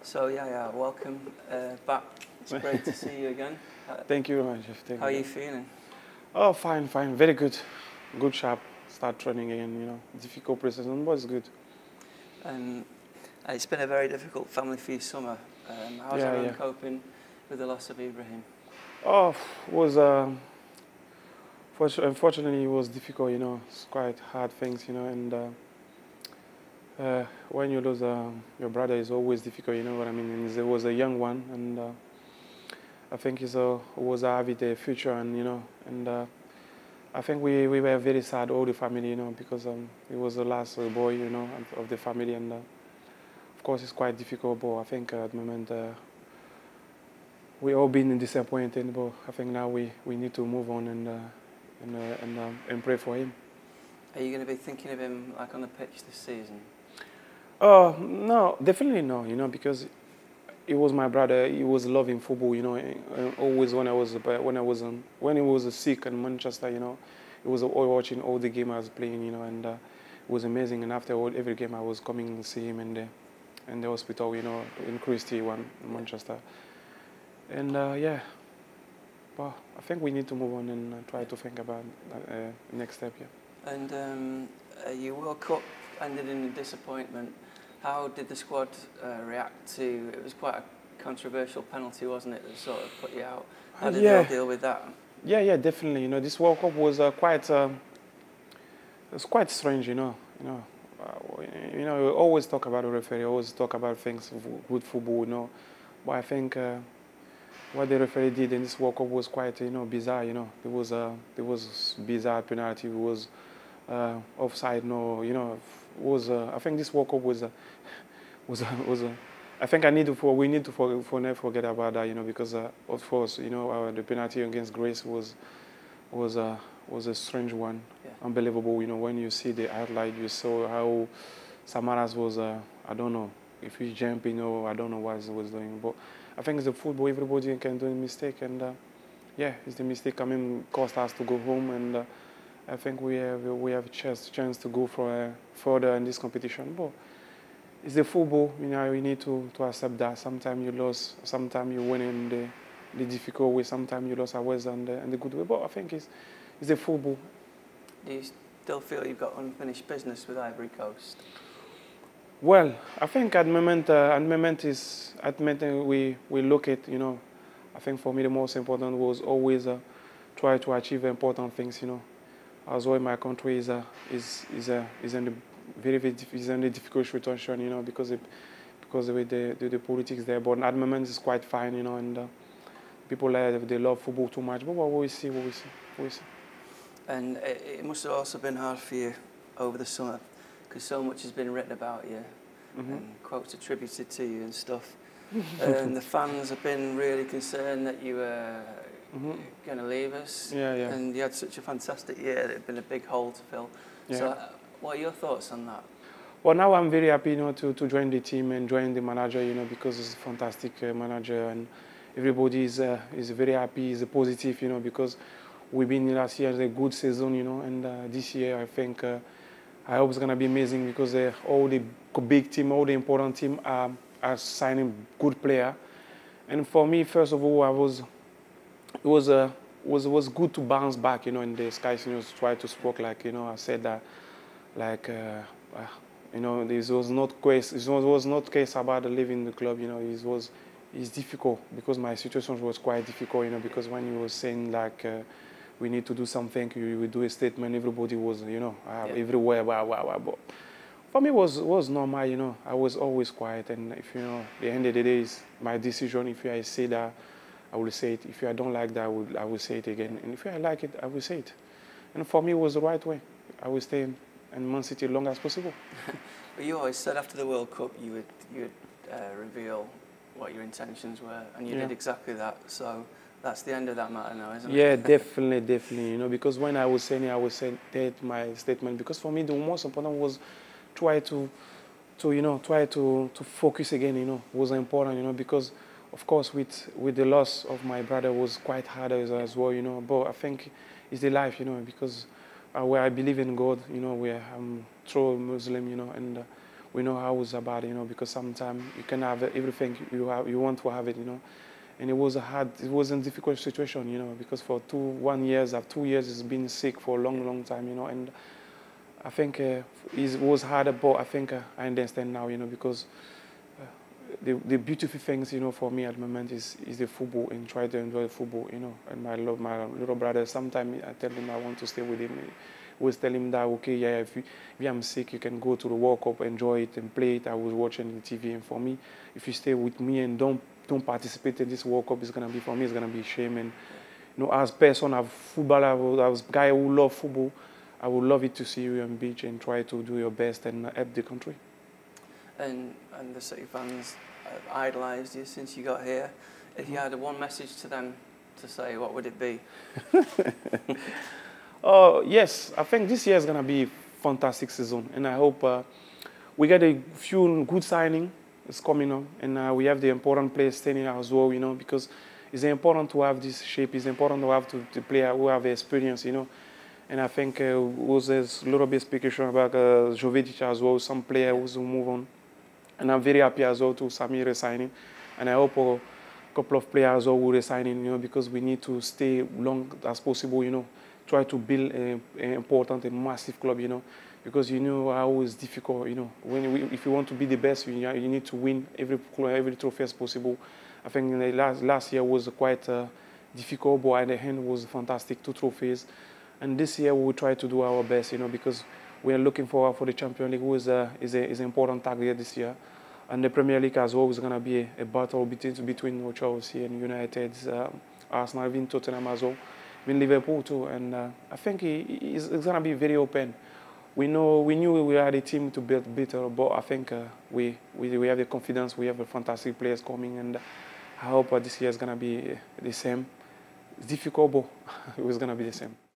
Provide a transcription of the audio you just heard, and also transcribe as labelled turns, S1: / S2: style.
S1: So yeah, welcome back. It's great to see you again.
S2: Thank you very much. Thank
S1: How are
S2: you.
S1: you feeling?
S2: Oh, fine, fine. Very good. Good, sharp. Start training again, Difficult preseason, but it's good.
S1: And it's been a very difficult family for you summer. How's
S2: Yeah,
S1: everyone
S2: yeah.
S1: coping with the loss of Ibrahim?
S2: Oh, was unfortunately it was difficult, It's quite hard things, and when you lose your brother, it's always difficult, you know what I mean. And he was a young one, and I think he was having a future, and I think we were very sad, all the family, because he was the last boy, of the family, and of course it's quite difficult. But I think at the moment we all been disappointed, but I think now we need to move on and pray for him.
S1: Are you going to be thinking of him like on the pitch this season?
S2: Oh no, definitely no, because he was my brother. He was loving football, and always when he was sick in Manchester, he was watching all the game I was playing, and it was amazing. And after every game, I was coming and see him in the hospital, in Christie one in Manchester. And yeah, well, I think we need to move on and try to think about next step. Yeah.
S1: And your World Cup ended in a disappointment. How did the squad react to? It was quite a controversial penalty, wasn't it, that sort of put you out? How did they all deal with that?
S2: Yeah, definitely. This World Cup was it's quite strange. We always talk about the referee, always talk about things good football, But I think what the referee did in this World Cup was quite, bizarre. There was bizarre penalty. It was offside. No, was I think this World Cup was. I think we need to never forget about that, because of course, the penalty against Grace was a strange one, unbelievable. When you see the highlight, you saw how Samaras was. I don't know if he's jumping or I don't know what he was doing, but I think it's the football. Everybody can do a mistake, and yeah, it's the mistake. I mean, cost us to go home, and I think we have a chance to go for further in this competition, but. It's the football, we need to accept that. Sometimes you lose, sometimes you win in the difficult way, sometimes you lose always in the good way. But I think it's the football.
S1: Do you still feel you've got unfinished business with Ivory Coast?
S2: Well, I think at the moment we look at, I think for me the most important was always try to achieve important things, As well, my country is in the is in a difficult situation, because with the politics there. But at the moment it's quite fine, and people they love football too much. But we'll see.
S1: And it must have also been hard for you over the summer, because so much has been written about you, and quotes attributed to you and stuff. And the fans have been really concerned that you were going to leave us.
S2: Yeah.
S1: And you had such a fantastic year. It had been a big hole to fill.
S2: Yeah.
S1: So what are your thoughts on that?
S2: Well, now I'm very happy, to join the team and join the manager, because he's a fantastic manager, and everybody is very happy. He's a positive, because we've been last year a good season, and this year I think I hope it's gonna be amazing, because all the big team, all the important team are signing good player. And for me, first of all, it was good to bounce back, in the Sky News, try to speak like, I said that. Like, this was not case. It was not case about leaving the club. It's difficult, because my situation was quite difficult. Because when you were saying like we need to do something, you would do a statement. Everybody was, everywhere. But for me, it was normal. I was always quiet, and if the end of the day is my decision. If I say that, I will say it. If I don't like that, I will say it again. And if I like it, I will say it. And for me, it was the right way. I will stay in Man City as long as possible.
S1: But you always said after the World Cup you would reveal what your intentions were, and you did exactly that. So that's the end of that matter now, isn't it?
S2: Yeah, definitely. Because when I was saying it, I was saying that my statement. Because for me, the most important was try to focus again. Was important. Because of course with the loss of my brother was quite hard as well. But I think it's the life. Because where I believe in God, where I'm true Muslim, and we know how it's about, you know, because sometimes you can have everything you want to have it, you know. And it was a difficult situation, you know, because for 2 years, he's been sick for a long time, you know, and I think it was hard, but I think I understand now, you know, because the beautiful things, you know, for me at the moment is the football and try to enjoy football, you know. And I love my little brother. Sometimes I tell him I want to stay with him. I always tell him that, okay, yeah, if I'm sick, you can go to the World Cup, enjoy it and play it. I was watching the TV, and for me, if you stay with me and don't participate in this World Cup, it's gonna be, for me, it's gonna be a shame. And you know, as person, as footballer, as guy who love football, I would love it to see you on beach and try to do your best and help the country.
S1: And the City fans have idolised you since you got here. If you had one message to them to say, what would it be?
S2: Oh, yes, I think this year is going to be a fantastic season, and I hope we get a few good signings. It's coming up, and we have the important players staying as well, you know, because it's important to have this shape. It's important to have the player who have experience, you know. And I think there's a little bit of speculation about Jovetic as well, some players who move on. And I'm very happy as well to Samir resigning. And I hope a couple of players will resign, you know, because we need to stay long as possible, you know. Try to build an important and massive club, you know, because you know how it's difficult, you know. If you want to be the best, you need to win every trophy as possible. I think the last year was quite difficult, but at the end was fantastic, 2 trophies. And this year we will try to do our best, you know, because we are looking forward for the Champions League, which is an important target this year. And the Premier League as well is going to be a battle between Chelsea and United, Arsenal, even Tottenham as well, even Liverpool too. And I think it's going to be very open. We knew we had a team to build better, but I think we have the confidence. We have fantastic players coming, and I hope this year is going to be the same. It's difficult, but it's going to be the same.